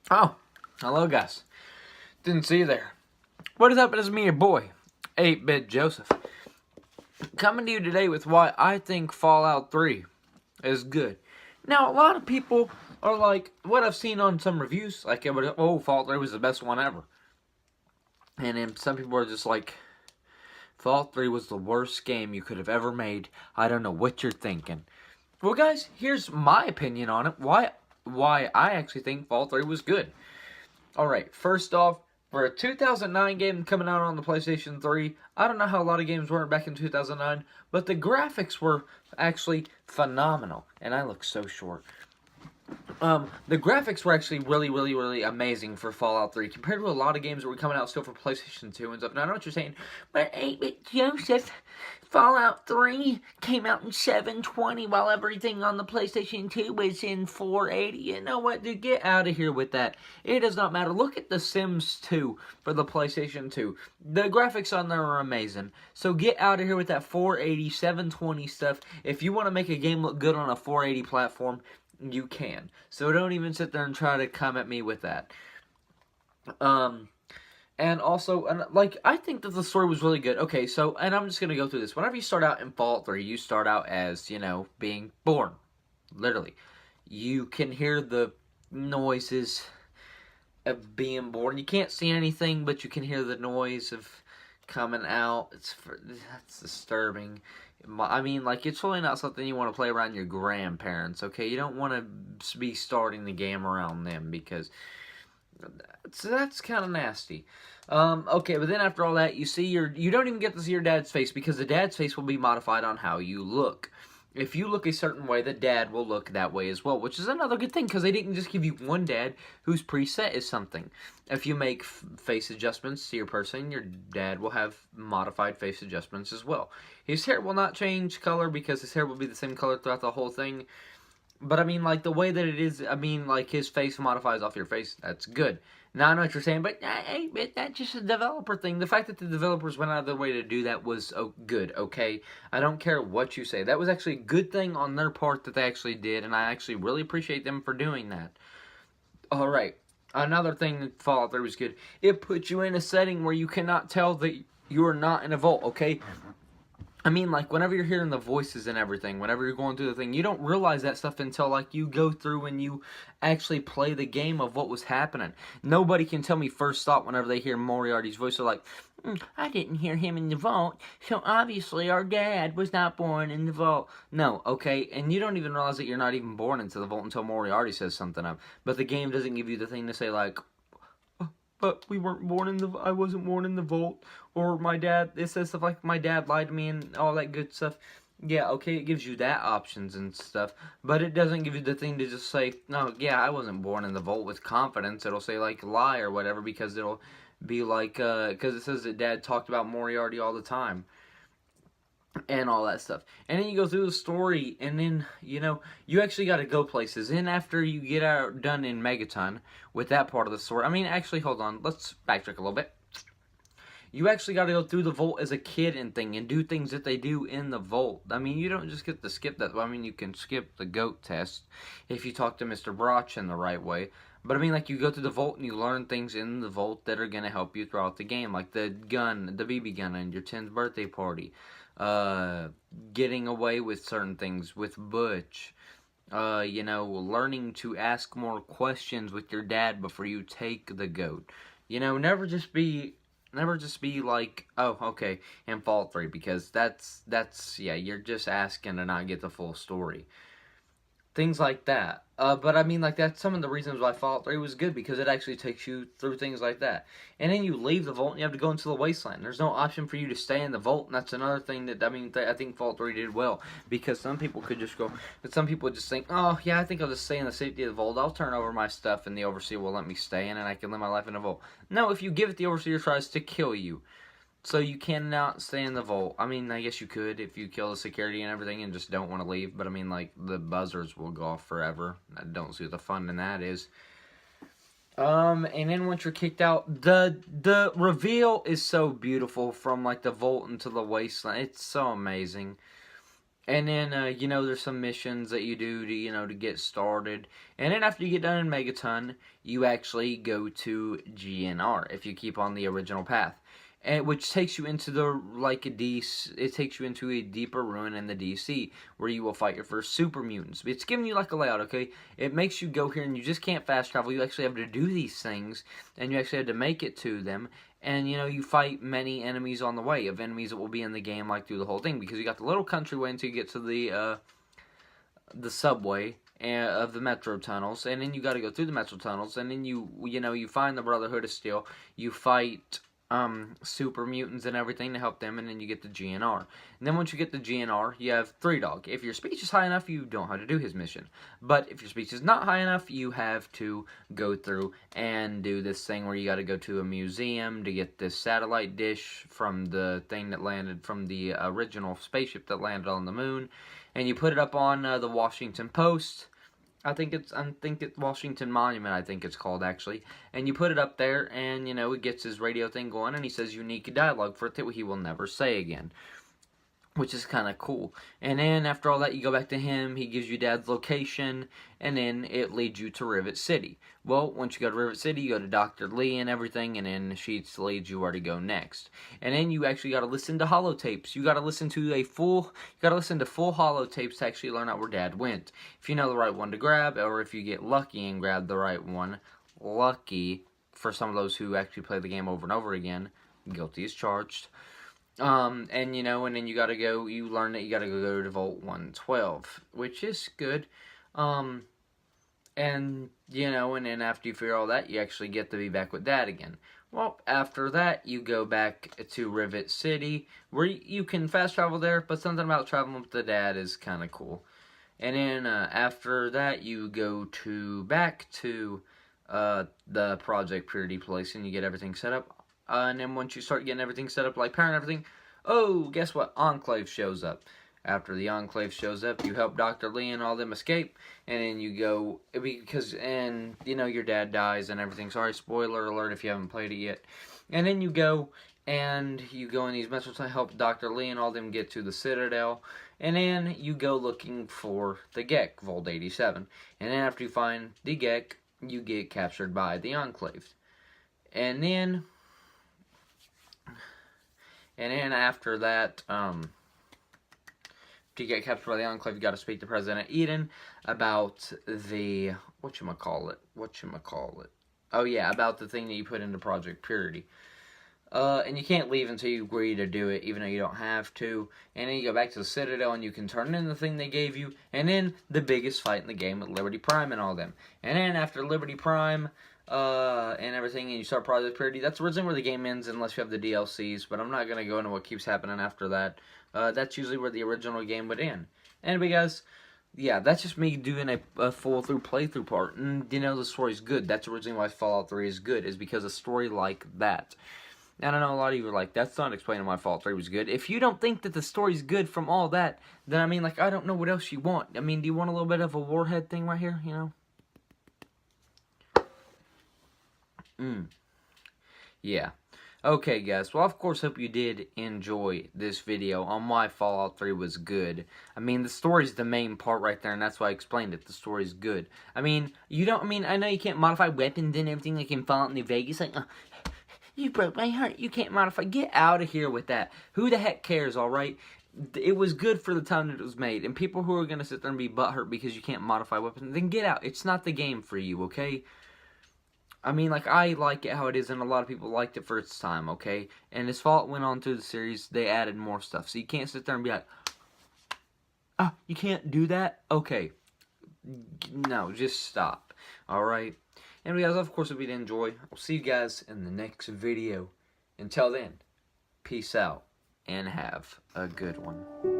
Oh, hello guys. Didn't see you there. What is up? It's me, your boy, 8-Bit Joseph. Coming to you today with why I think Fallout 3 is good. Now, a lot of people are like, what I've seen on some reviews, like, oh, Fallout 3 was the best one ever. And then some people are just like, Fallout 3 was the worst game you could have ever made. I don't know what you're thinking. Well, guys, here's my opinion on it. Why I actually think Fallout 3 was good. Alright, first off, for a 2009 game coming out on the PlayStation 3, I don't know how a lot of games weren't back in 2009, but the graphics were actually phenomenal. And I look so short. The graphics were actually really amazing for Fallout 3 compared to a lot of games that were coming out still for PlayStation 2 and stuff. Now, I know what you're saying, but 8-Bit Joseph, Fallout 3 came out in 720 while everything on the PlayStation 2 was in 480. You know what, dude? Get out of here with that. It does not matter. Look at The Sims 2 for the PlayStation 2. The graphics on there are amazing. So get out of here with that 480, 720 stuff. If you want to make a game look good on a 480 platform, you can. So don't even sit there and try to come at me with that. And also, like, I think that the story was really good. Okay, so, and I'm just going to go through this. Whenever you start out in Fallout 3, you start out as, you know, being born. Literally. You can hear the noises of being born. You can't see anything, but you can hear the noise of coming out. That's disturbing. I mean, like, it's really not something you want to play around your grandparents, okay? You don't want to be starting the game around them, because that's kind of nasty. Okay, but then after all that, you don't even get to see your dad's face, because the dad's face will be modified on how you look. If you look a certain way, the dad will look that way as well, which is another good thing, because they didn't just give you one dad who's preset as something. If you make face adjustments to your person, your dad will have modified face adjustments as well. His hair will not change color, because his hair will be the same color throughout the whole thing. But I mean, like, the way that it is, I mean, like, his face modifies off your face, that's good. Now, I know what you're saying, but hey, that's just a developer thing. The fact that the developers went out of their way to do that was good, okay? I don't care what you say. That was actually a good thing on their part that they actually did, and I actually really appreciate them for doing that. Alright, another thing that Fallout 3 was good. It put you in a setting where you cannot tell that you are not in a vault, okay? I mean, like, whenever you're hearing the voices and everything, whenever you're going through the thing, you don't realize that stuff until, like, you go through and you actually play the game of what was happening. Nobody can tell me first thought whenever they hear Moriarty's voice. They're like, I didn't hear him in the vault, so obviously our dad was not born in the vault. No, okay, and you don't even realize that you're not even born into the vault until Moriarty says something up. But the game doesn't give you the thing to say, like, but we weren't born in the, I wasn't born in the vault, or my dad, it says stuff like my dad lied to me and all that good stuff. Yeah, okay, it gives you that options and stuff, but it doesn't give you the thing to just say, no, yeah, I wasn't born in the vault with confidence. It'll say, like, lie or whatever, because it'll be like, because it says that dad talked about Moriarty all the time. And all that stuff. And then you go through the story, and then, you know, you actually got to go places. And after you get out done in Megaton with that part of the story, I mean, actually, hold on, let's backtrack a little bit. You actually got to go through the vault as a kid and do things that they do in the vault. I mean, you don't just get to skip that. I mean, you can skip the goat test if you talk to Mr. Broch in the right way. But I mean, like, you go to the vault and you learn things in the vault that are going to help you throughout the game. Like the gun, the BB gun in your 10th birthday party. Getting away with certain things with Butch. You know, learning to ask more questions with your dad before you take the goat. You know, never just be like, oh, okay, and Fallout 3, because that's, yeah, you're just asking to not get the full story. Things like that. But I mean, like, that's some of the reasons why Fallout 3 was good, because it actually takes you through things like that. And then you leave the vault and you have to go into the wasteland. There's no option for you to stay in the vault, and that's another thing that, I mean, I think Fallout 3 did well, because some people could just go, but some people just think, oh, yeah, I think I'll just stay in the safety of the vault. I'll turn over my stuff, and the Overseer will let me stay in, and I can live my life in the vault. No, if you give it, the Overseer tries to kill you. So you cannot stay in the vault. I mean, I guess you could if you kill the security and everything and just don't want to leave. But I mean, like, the buzzers will go off forever. I don't see what the fun in that is. And then once you're kicked out, the reveal is so beautiful from, like, the vault into the wasteland. It's so amazing. And then, you know, there's some missions that you do to, you know, to get started. And then after you get done in Megaton, you actually go to GNR if you keep on the original path. And which takes you into the, like, it takes you into a deeper ruin in the DC, where you will fight your first super mutants. It's giving you, like, a layout, okay? It makes you go here, and you just can't fast travel. You actually have to do these things, and you actually have to make it to them. And, you know, you fight many enemies on the way, of enemies that will be in the game, like, through the whole thing. Because you got the little countryway until you get to the subway of the metro tunnels. And then you got to go through the metro tunnels. And then you know, you find the Brotherhood of Steel. You fight super mutants and everything to help them, and then you get the GNR. And then once you get the GNR, you have Three Dog. If your speech is high enough, you don't have to do his mission. But if your speech is not high enough, you have to go through and do this thing where you got to go to a museum to get this satellite dish from the thing that landed from the original spaceship that landed on the moon, and you put it up on the Washington Post. I think it's Washington Monument, I think it's called, actually. And you put it up there, and, you know, it gets his radio thing going, and he says unique dialogue for it that he will never say again, which is kind of cool. And then after all that, you go back to him, he gives you Dad's location, and then it leads you to Rivet City. Well, once you go to Rivet City, you go to Dr. Lee and everything, and then she leads you where to go next. And then you actually got to listen to holotapes. You got to listen to full holotapes to actually learn out where Dad went. If you know the right one to grab, or if you get lucky and grab the right one, lucky for some of those who actually play the game over and over again, guilty as charged. And, you know, and then you learn that you gotta go to Vault 112, which is good. And, you know, and then after you figure all that, you actually get to be back with Dad again. Well, after that, you go back to Rivet City, where you can fast travel there, but something about traveling with the Dad is kind of cool. And then, after that, you go back to, the Project Purity place, and you get everything set up. And then once you start getting everything set up, like power and everything, oh, guess what? Enclave shows up. After the Enclave shows up, you help Dr. Lee and all them escape, and then you go, and, you know, your dad dies and everything. Sorry, spoiler alert if you haven't played it yet. And then you go in these missions to help Dr. Lee and all them get to the Citadel, and then you go looking for the Gek, Vault 87. And then after you find the Gek, you get captured by the Enclave. And then after that, to get captured by the Enclave, you got to speak to President Eden about the, oh yeah, about the thing that you put into Project Purity. And you can't leave until you agree to do it, even though you don't have to. And then you go back to the Citadel, and you can turn in the thing they gave you. And then the biggest fight in the game with Liberty Prime and all them. And then after Liberty Prime, and everything, and you start Project Purity, that's originally where the game ends, unless you have the DLCs. But I'm not going to go into what keeps happening after that. That's usually where the original game would end. Anyway, guys, yeah, that's just me doing a full playthrough part. And, you know, the story's good. That's originally why Fallout 3 is good, is because a story like that. And I know a lot of you are like, that's not explaining why Fallout 3 was good. If you don't think that the story's good from all that, then, I mean, like, I don't know what else you want. I mean, do you want a little bit of a Warhead thing right here, you know? Yeah. Okay, guys. Well, of course, hope you did enjoy this video on why Fallout 3 was good. I mean, the story's the main part right there, and that's why I explained it. The story's good. I mean, I know you can't modify weapons and everything like in Fallout New Vegas. Like, you broke my heart. You can't modify. Get out of here with that. Who the heck cares, alright? It was good for the time that it was made. And people who are going to sit there and be butthurt because you can't modify weapons, then get out. It's not the game for you, okay? I mean, like, I like it how it is, and a lot of people liked it for its time, okay? And as Fallout went on through the series, they added more stuff. So you can't sit there and be like, oh, you can't do that? Okay. No, just stop. Alright? Anyway, guys, of course, if you did enjoy, I'll see you guys in the next video. Until then, peace out, and have a good one.